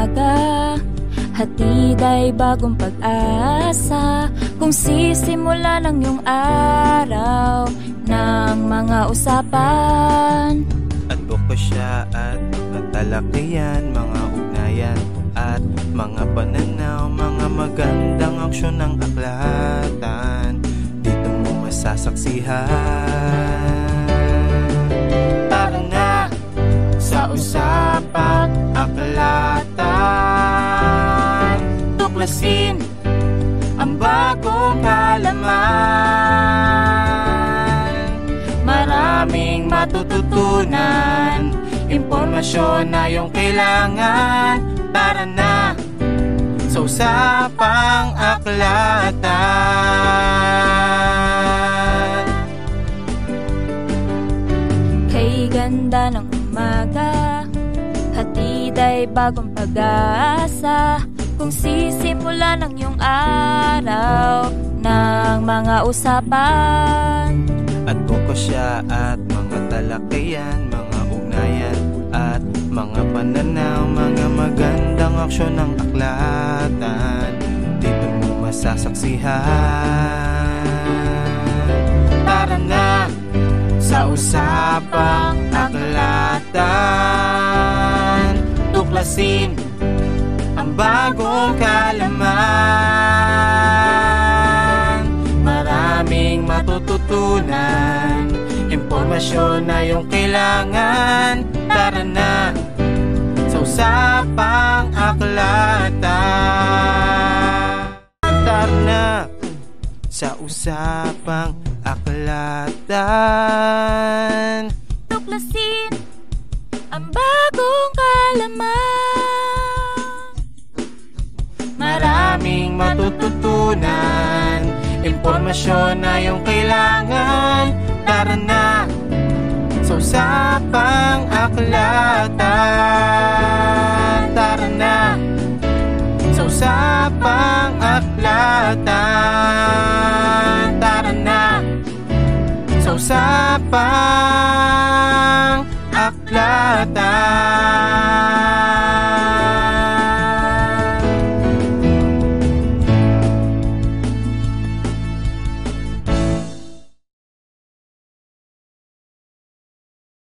umaga, hatid ay bagong pag-asa. Kung sisimula ng iyong araw ng mga usapan, advokasya at katalakihan, mga ugnayan at mga pananaw, mga magandang aksyon ng aklatan, dito mo masasaksihan. Tara na sa usapang aklatan, tuklasin ang bagong kaalaman. Maraming matututunan, impormasyon na iyong kailangan. Tara na sa usapang aklatan. Kay ganda ng umaga, hatid ay bagong pag-asa. Kung sisimula ng iyong araw ng mga usapan, advokasya at mga talakayan, mga ugnayan at mga pananaw, mga magandang aksyon ng aklatan, dito mo masasaksihan. Tara na sa usapang aklatan, tuklasin ang bagong kaalaman. Maraming matututunan, impormasyon na iyong kailangan. Tara na sa usapang aklatan. Tara na sa usapang aklatan, tuklasin ang bagong kaalaman. Maraming matututunan, impormasyon na iyong kailangan. Tara na sa usapang aklatan. Tara na sa usapang aklatan. Tara na sa usapang aklatan.